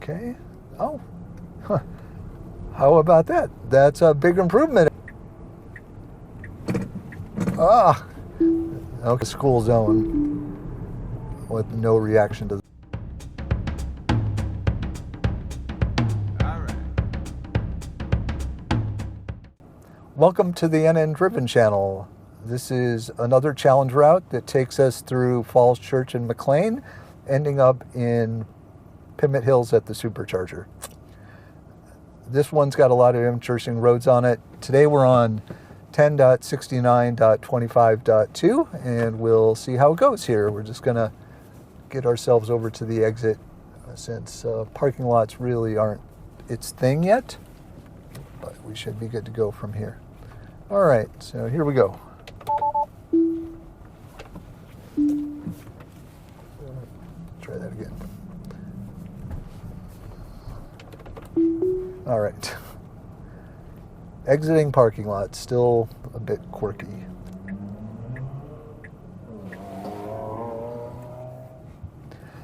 Okay. Oh, huh. How about that? That's a big improvement. Ah, okay. School zone with no reaction to. Welcome to the NN Driven channel. This is another challenge route that takes us through Falls Church in McLean, ending up in Pimmet Hills at the Supercharger. This one's got a lot of interesting roads on it. Today we're on 10.69.25.2 and we'll see how it goes here. We're just gonna get ourselves over to the exit since parking lots really aren't its thing yet, but we should be good to go from here. All right, so here we go. Try that again. All right. Exiting parking lot, still a bit quirky.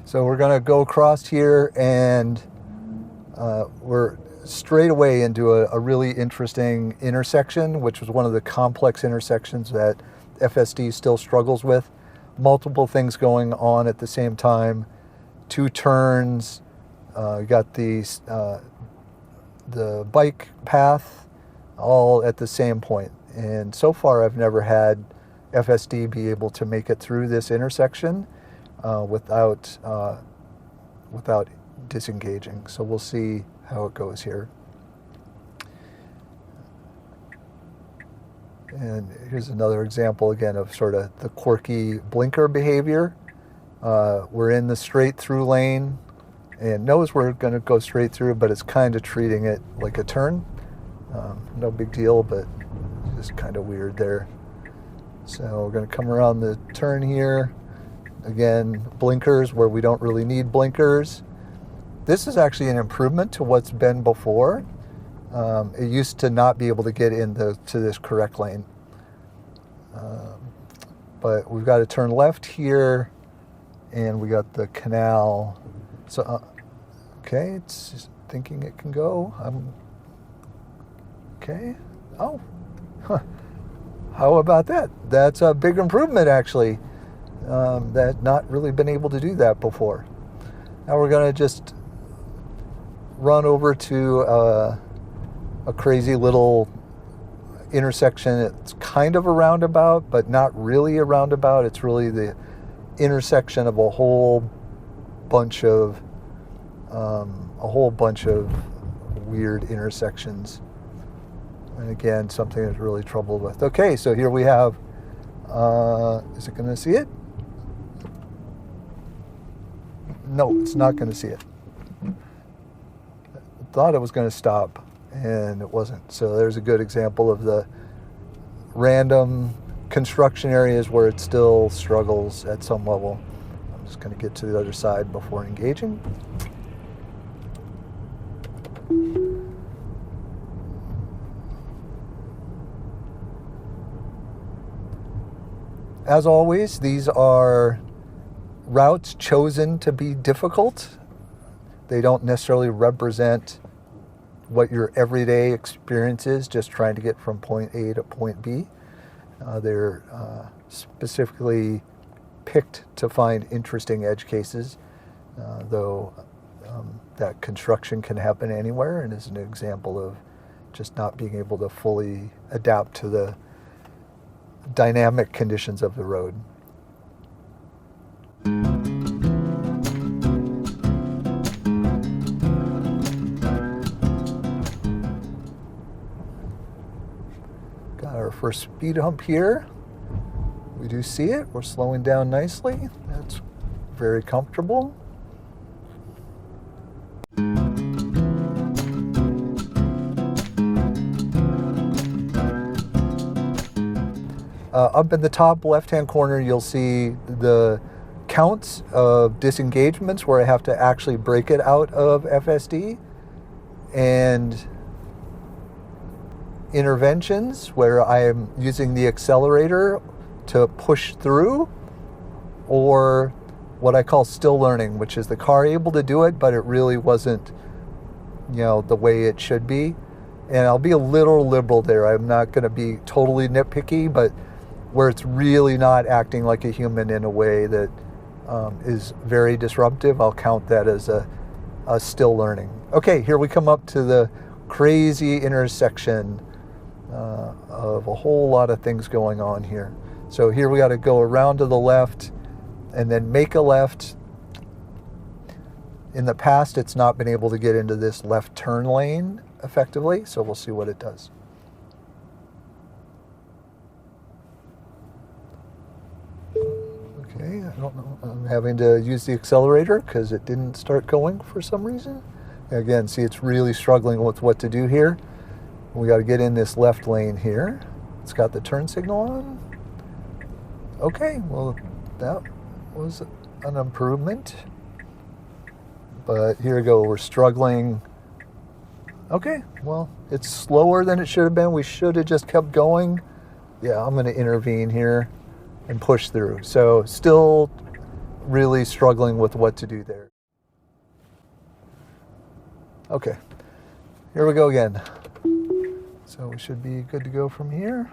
So we're gonna go across here and we're straight away into a really interesting intersection, which was one of the complex intersections that FSD still struggles with. Multiple things going on at the same time. Two turns, you got the bike path all at the same point. And so far I've never had FSD be able to make it through this intersection without disengaging. So we'll see how it goes here. And here's another example again of sort of the quirky blinker behavior. We're in the straight through lane and knows we're going to go straight through, but it's kind of treating it like a turn. No big deal, but just kind of weird there. So we're going to come around the turn here. Again, blinkers where we don't really need blinkers. This is actually an improvement to what's been before. It used to not be able to get into this correct lane. But we've got to turn left here, and we got the canal. So, okay, it's just thinking it can go. Okay. Oh, huh. How about that? That's a big improvement, actually. That not really been able to do that before. Now we're going to just run over to a crazy little intersection. It's kind of a roundabout, but not really a roundabout. It's really the intersection of a whole bunch of weird intersections. And again, something that's really troubled with. Okay, so here we have, is it going to see it? No, it's not going to see it. I thought it was going to stop, and it wasn't. So there's a good example of the random construction areas where it still struggles at some level. I'm just going to get to the other side before engaging. As always, these are routes chosen to be difficult. They don't necessarily represent what your everyday experience is, just trying to get from point A to point B. They're specifically picked to find interesting edge cases, though that construction can happen anywhere and is an example of just not being able to fully adapt to the dynamic conditions of the road. Got our first speed hump here. We do see it. We're slowing down nicely. That's very comfortable. Up in the top left-hand corner, you'll see the counts of disengagements where I have to actually break it out of FSD, and interventions where I am using the accelerator to push through, or what I call still learning, which is the car able to do it, but it really wasn't, the way it should be. And I'll be a little liberal there. I'm not going to be totally nitpicky, but where it's really not acting like a human in a way that is very disruptive, I'll count that as a still learning. Okay, here we come up to the crazy intersection of a whole lot of things going on here. So here we got to go around to the left and then make a left. In the past, it's not been able to get into this left turn lane effectively, so we'll see what it does. Okay, I don't know. I'm having to use the accelerator because it didn't start going for some reason. Again, see, it's really struggling with what to do here. We got to get in this left lane here. It's got the turn signal on. Okay, well, that was an improvement. But here we go, we're struggling. Okay, well, it's slower than it should have been. We should have just kept going. Yeah, I'm going to intervene here and push through. So still really struggling with what to do there. Okay, here we go again. So we should be good to go from here.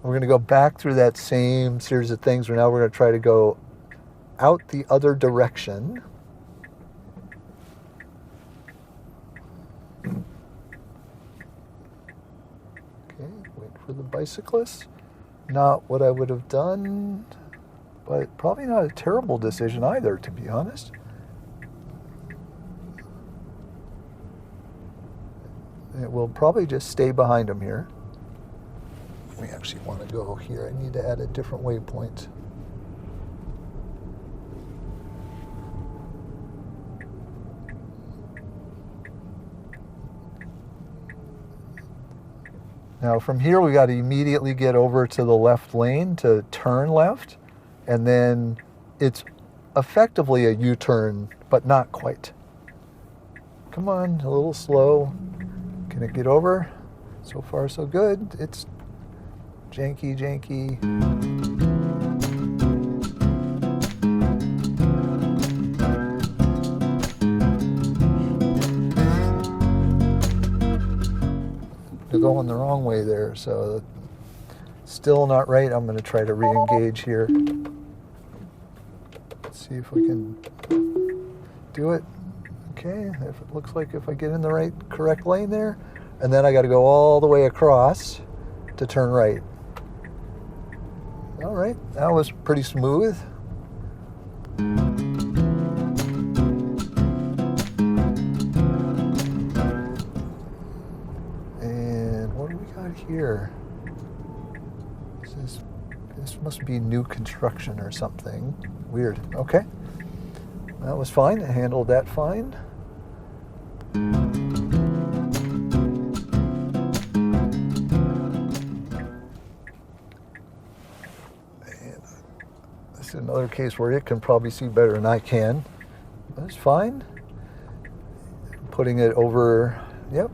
We're going to go back through that same series of things. Now we're going to try to go out the other direction. Okay, wait for the bicyclist. Not what I would have done, but probably not a terrible decision either, to be honest. It will probably just stay behind him here. We actually want to go here. I need to add a different waypoint. Now from here we got to immediately get over to the left lane to turn left, and then it's effectively a U-turn, but not quite. Come on, a little slow. Can it get over? So far so good. It's janky. They're going the wrong way there, so still not right. I'm going to try to re-engage here. Let's see if we can do it. Okay, if it looks like if I get in the correct lane there, and then I got to go all the way across to turn right. All right, that was pretty smooth. And what do we got here? This must be new construction or something. Weird. Okay. That was fine. I handled that fine. This is another case where it can probably see better than I can. That's fine. Putting it over, yep.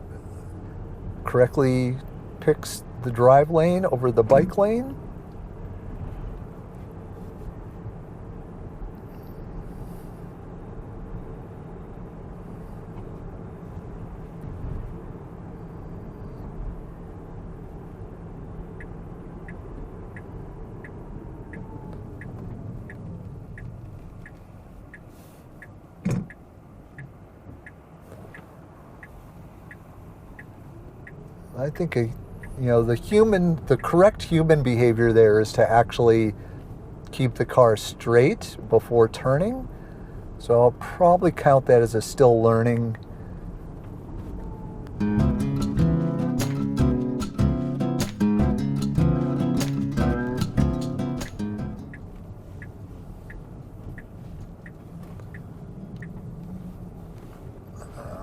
Correctly picks the drive lane over the bike lane. I think, the correct human behavior there is to actually keep the car straight before turning. So I'll probably count that as a still learning.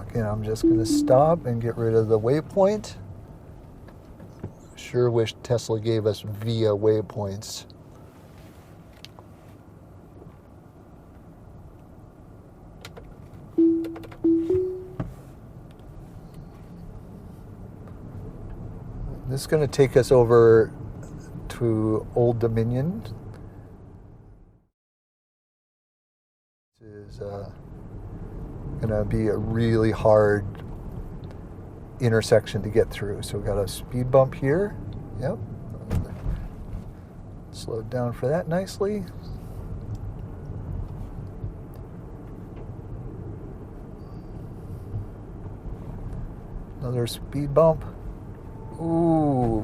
Again, I'm just going to stop and get rid of the waypoint. Sure wish Tesla gave us via waypoints. This is going to take us over to Old Dominion. going to be a really hard intersection to get through. So we got a speed bump here. Yep. Slowed down for that nicely. Another speed bump. Ooh,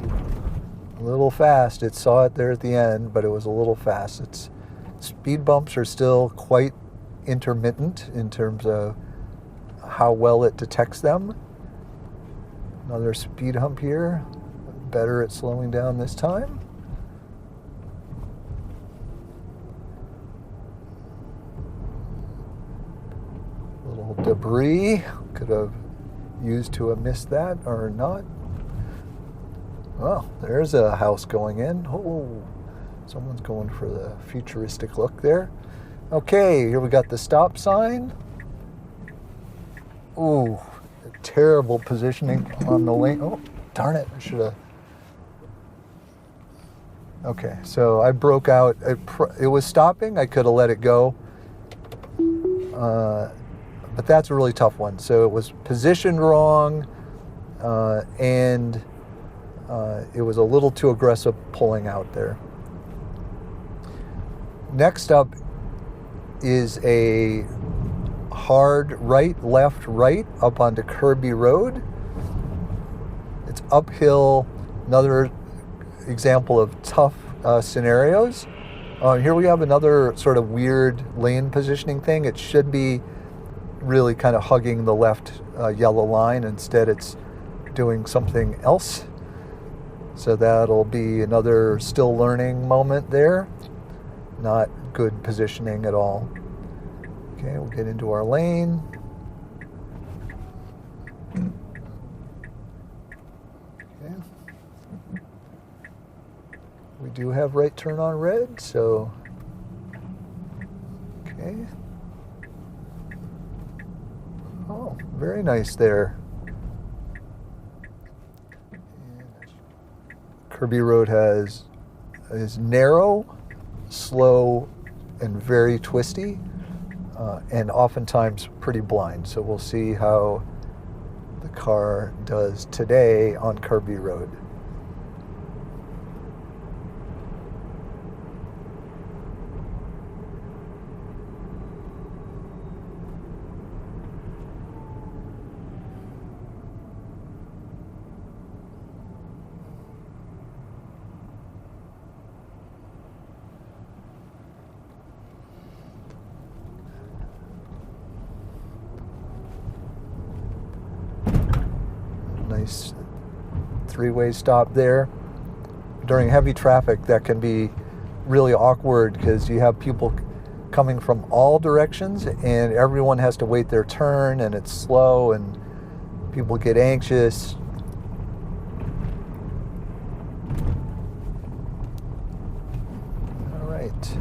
a little fast. It saw it there at the end, but it was a little fast. Speed bumps are still quite intermittent in terms of how well it detects them. Another speed hump here. Better at slowing down this time. Little debris. Could have used to have missed that or not. Well, there's a house going in. Oh, someone's going for the futuristic look there. Okay, here we got the stop sign. Ooh, terrible positioning on the lane. Oh, darn it, I should have. Okay, so I broke out. It was stopping. I could have let it go. But that's a really tough one. So it was positioned wrong, and it was a little too aggressive pulling out there. Next up is a hard right, left, right up onto Kirby Road. It's uphill. Another example of tough scenarios. Here we have another sort of weird lane positioning thing. It should be really kind of hugging the left yellow line. Instead, it's doing something else. So that'll be another still learning moment there. Not good positioning at all. Okay, we'll get into our lane. Okay. We do have right turn on red, so okay. Oh, very nice there. Kirby Road is narrow, slow, and very twisty, and oftentimes pretty blind. So we'll see how the car does today on Kirby Road. Nice three-way stop there. During heavy traffic, that can be really awkward because you have people coming from all directions and everyone has to wait their turn, and it's slow and people get anxious. All right.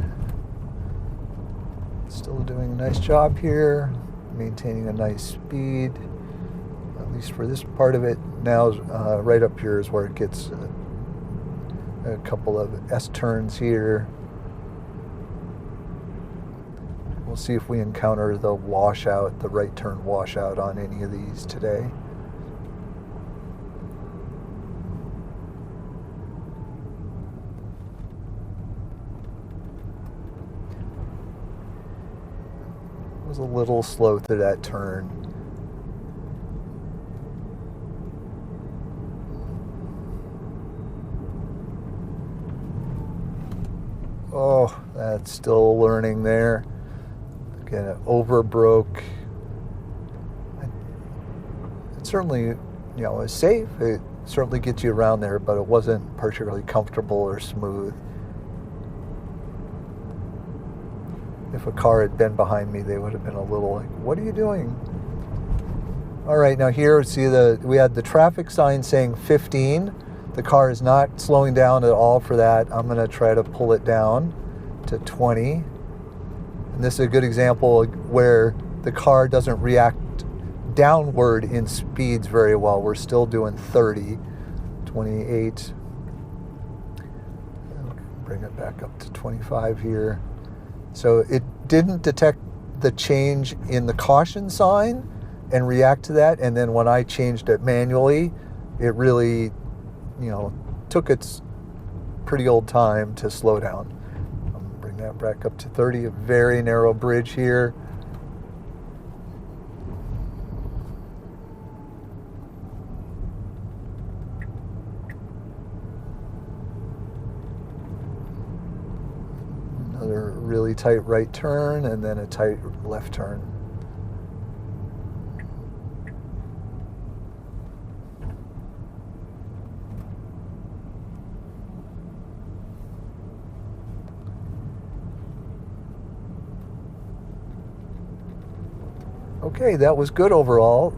Still doing a nice job here, maintaining a nice speed. At least for this part of it. Now right up here is where it gets a couple of S-turns here. We'll see if we encounter the washout, the right turn washout on any of these today. It was a little slow to that turn. Oh, that's still learning there. Again, it overbroke. It certainly, is safe. It certainly gets you around there, but it wasn't particularly comfortable or smooth. If a car had been behind me, they would have been a little like, "What are you doing?" All right, now here, see we had the traffic sign saying 15. The car is not slowing down at all for that. I'm going to try to pull it down to 20. And this is a good example where the car doesn't react downward in speeds very well. We're still doing 30, 28. Bring it back up to 25 here. So it didn't detect the change in the caution sign and react to that. And then when I changed it manually, it really, took its pretty old time to slow down. I'm going to bring that back up to 30, a very narrow bridge here. Another really tight right turn and then a tight left turn. Okay, that was good overall.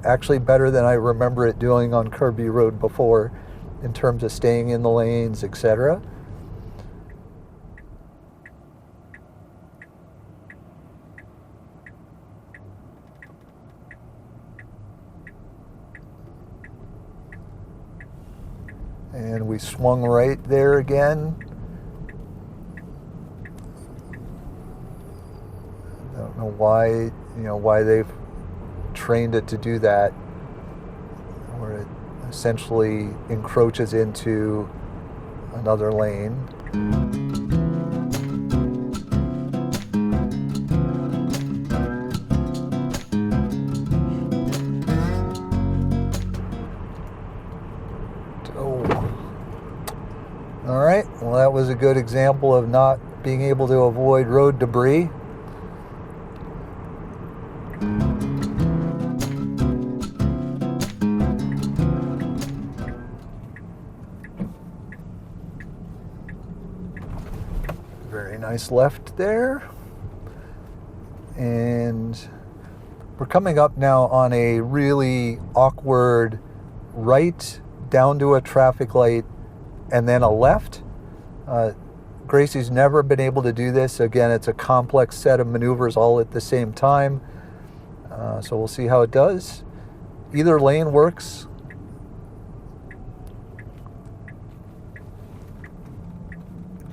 Actually better than I remember it doing on Kirby Road before in terms of staying in the lanes, etc. And we swung right there again. I don't know why they've trained it to do that, where it essentially encroaches into another lane. All right, well, that was a good example of not being able to avoid road debris. Very nice left there. And we're coming up now on a really awkward right down to a traffic light and then a left. Gracie's never been able to do this. Again, it's a complex set of maneuvers all at the same time. So we'll see how it does. Either lane works.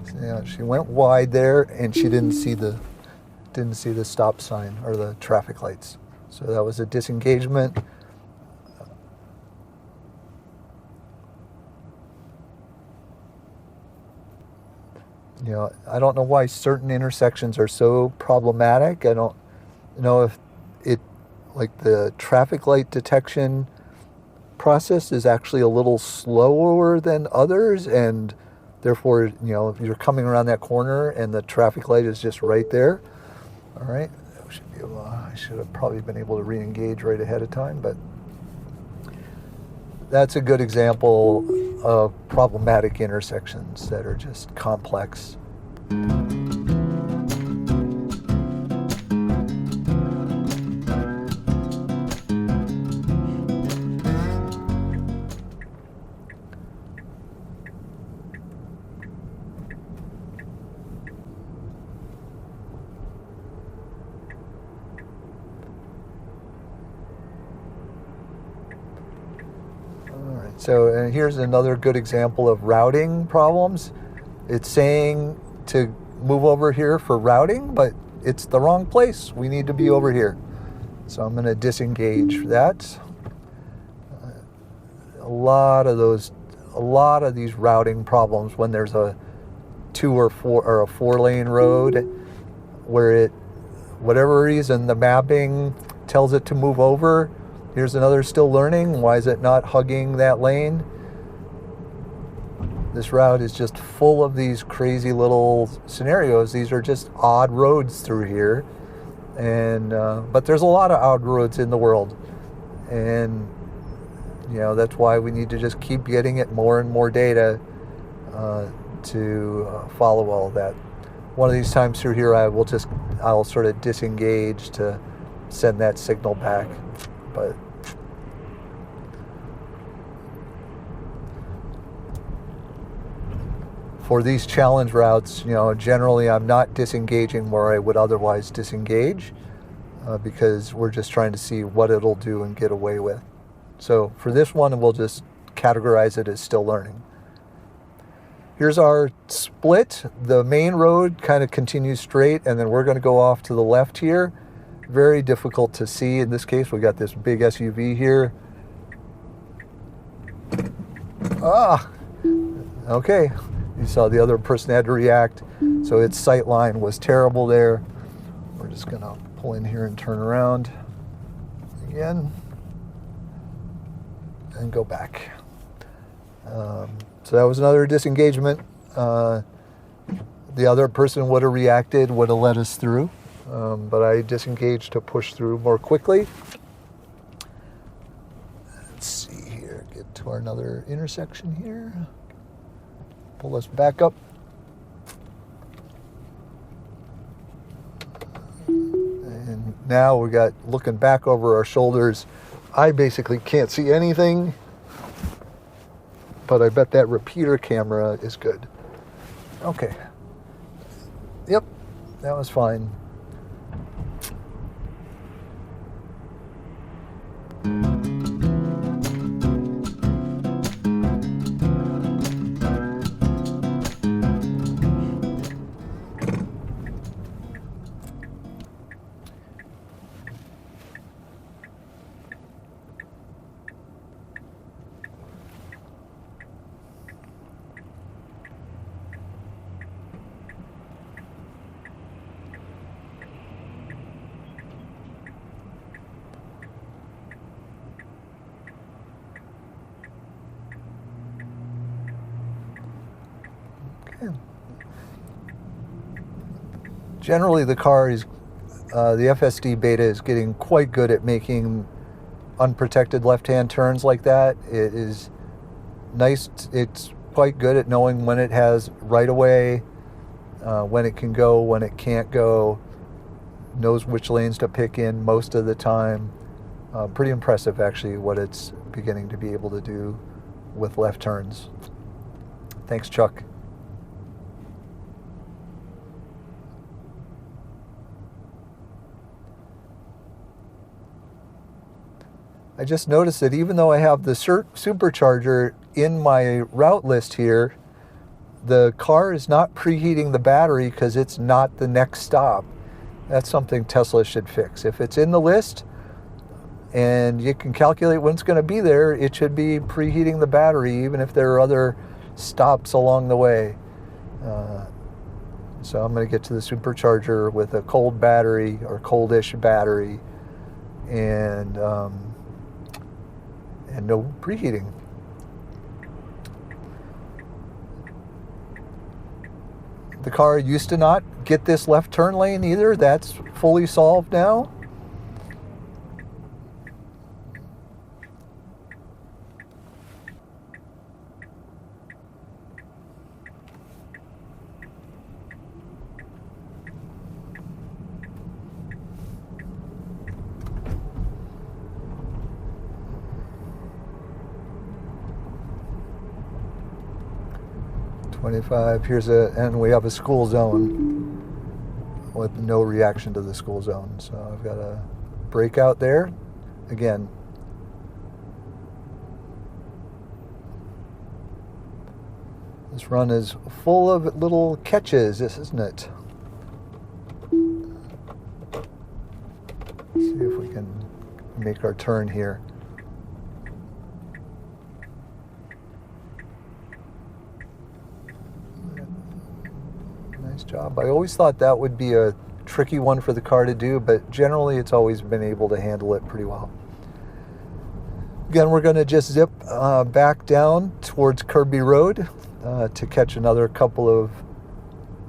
So, yeah, she went wide there and she didn't see the stop sign or the traffic lights. So that was a disengagement. I don't know why certain intersections are so problematic. I don't know if the traffic light detection process is actually a little slower than others, and therefore, if you're coming around that corner and the traffic light is just right there. All right, I should have probably been able to re-engage right ahead of time, but that's a good example of problematic intersections that are just complex. So and here's another good example of routing problems. It's saying to move over here for routing, but it's the wrong place. We need to be over here. So I'm going to disengage that. A lot of these routing problems when there's a 2 or 4 or a 4-lane road where whatever reason the mapping tells it to move over. Here's another still learning. Why is it not hugging that lane? This route is just full of these crazy little scenarios. These are just odd roads through here. And but there's a lot of odd roads in the world. And that's why we need to just keep getting it more and more data to follow all of that. One of these times through here I'll sort of disengage to send that signal back. But for these challenge routes, generally I'm not disengaging where I would otherwise disengage because we're just trying to see what it'll do and get away with. So for this one, we'll just categorize it as still learning. Here's our split. The main road kind of continues straight, and then we're going to go off to the left here. Very difficult to see in this case. We got this big SUV here. Ah, okay. You saw the other person had to react, so its sight line was terrible there. We're just going to pull in here and turn around again and go back. So that was another disengagement. The other person would have reacted, would have let us through, but I disengaged to push through more quickly. Let's see here, get to our another intersection here. Pull us back up. And now we got looking back over our shoulders. I basically can't see anything, but I bet that repeater camera is good. Okay. Yep, that was fine. Generally, the car is, the FSD Beta is getting quite good at making unprotected left-hand turns like that. It is nice. It's quite good at knowing when it has right-of-way, when it can go, when it can't go, knows which lanes to pick in most of the time. Pretty impressive, actually, what it's beginning to be able to do with left turns. Thanks, Chuck. I just noticed that even though I have the supercharger in my route list here, the car is not preheating the battery because it's not the next stop. That's something Tesla should fix. If it's in the list and you can calculate when it's going to be there, it should be preheating the battery even if there are other stops along the way. So I'm going to get to the supercharger with a cold battery or coldish battery and no preheating. The car used to not get this left turn lane either. That's fully solved now. And we have a school zone with no reaction to the school zone. So I've got a breakout there. Again, this run is full of little catches, isn't it? Let's see if we can make our turn here. Job. I always thought that would be a tricky one for the car to do, but generally it's always been able to handle it pretty well. Again, we're going to just zip back down towards Kirby Road to catch another couple of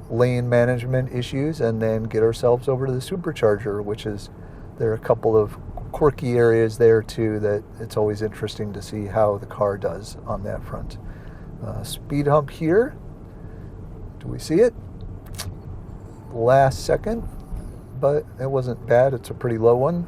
lane management issues and then get ourselves over to the supercharger, which is, there are a couple of quirky areas there too that it's always interesting to see how the car does on that front. Speed hump here. Do we see it? Last second, but it wasn't bad. It's a pretty low one.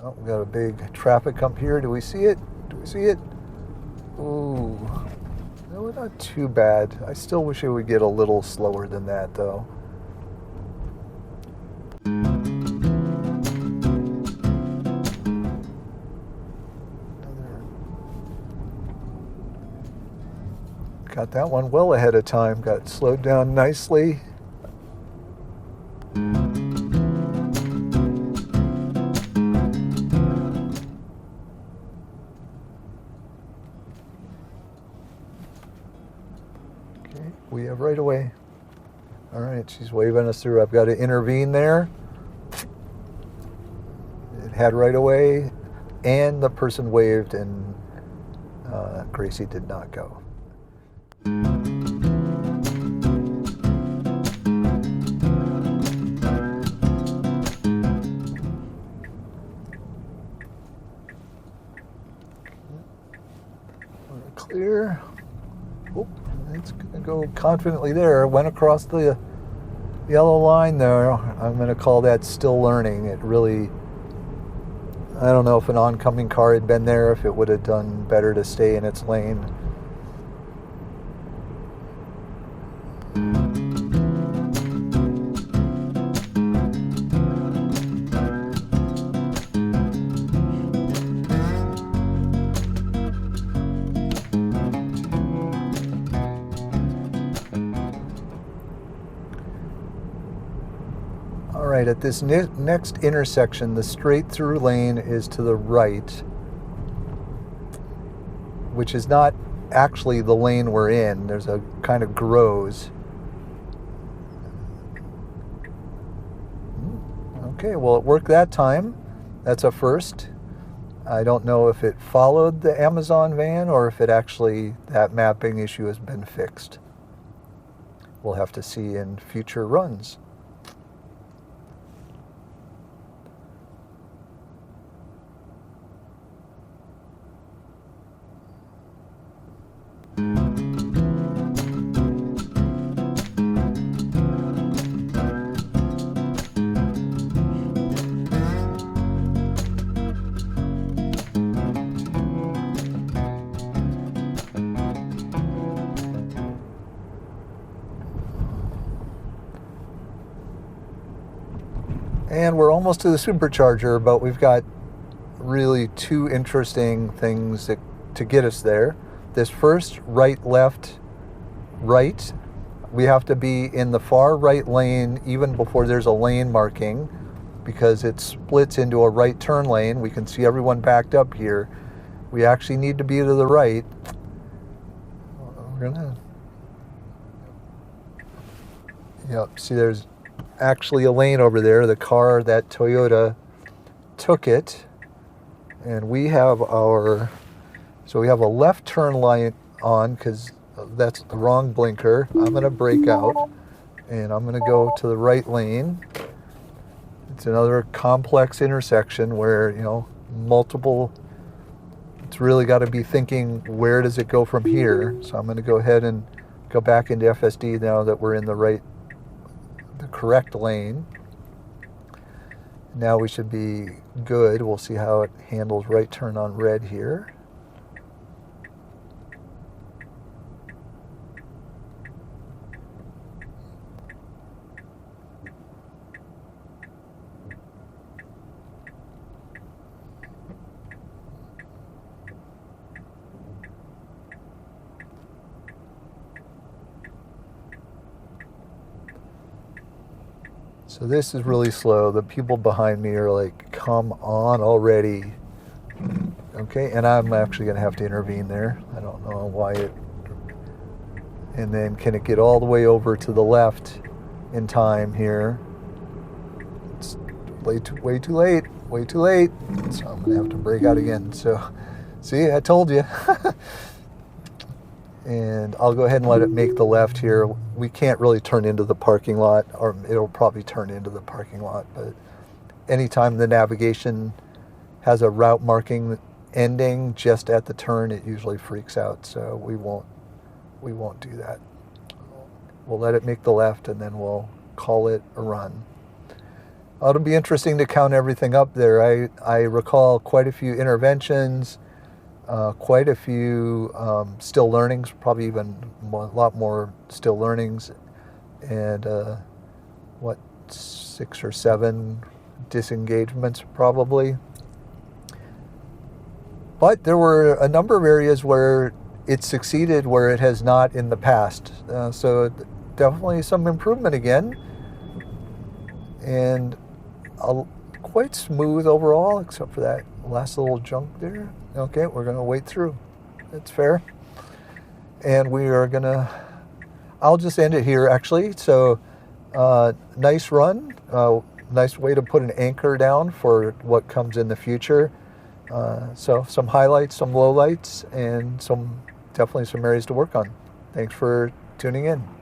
Oh, we got a big traffic up here. Do we see it? Do we see it? Ooh. No, not too bad. I still wish it would get a little slower than that, though. Got that one well ahead of time. Got it slowed down nicely. Okay, we have right away. All right, she's waving us through. I've got to intervene there. It had right away, and the person waved, and Gracie did not go. Clear. Oh, it's going to go confidently there. Went across the yellow line there. I'm going to call that still learning. It really, I don't know if an oncoming car had been there, if it would have done better to stay in its lane. All right, at this next intersection, the straight through lane is to the right, which is not actually the lane we're in. There's a kind of grows. Okay, well, it worked that time. That's a first. I don't know if it followed the Amazon van or if it actually, that mapping issue has been fixed. We'll have to see in future runs. And we're almost to the supercharger, but we've got really two interesting things to get us there. This first, right, left, right. We have to be in the far right lane even before there's a lane marking, because it splits into a right turn lane. We can see everyone backed up here. We actually need to be to the right. We're gonna... Yep, see there's actually a lane over there. The car, that Toyota, took it, and we have our, so we have a left turn light on because that's the wrong blinker. I'm going to brake out and I'm going to go to the right lane. It's another complex intersection where, you know, multiple, it's really got to be thinking, where does it go from here? So I'm going to go ahead and go back into FSD now that we're in the correct lane. Now we should be good. We'll see how it handles right turn on red here. So this is really slow. The people behind me are like, come on already. Okay, and I'm actually going to have to intervene there. I don't know why it... And then can it get all the way over to the left in time here? It's way too late. So I'm going to have to brake out again. So, see, I told you. And I'll go ahead and let it make the left here. We can't really turn into the parking lot, or it'll probably turn into the parking lot, but anytime the navigation has a route marking ending just at the turn, it usually freaks out, so we won't do that. We'll let it make the left and then we'll call it a run. It'll be interesting to count everything up there. I recall quite a few interventions, quite a few still learnings, probably even a lot more still learnings, and 6 or 7 disengagements probably. But there were a number of areas where it succeeded where it has not in the past. So definitely some improvement again. And quite smooth overall, except for that last little junk there. Okay, we're going to wait through. That's fair. And we are going to, I'll just end it here actually. So nice run. Nice way to put an anchor down for what comes in the future. So some highlights, some lowlights, and definitely some areas to work on. Thanks for tuning in.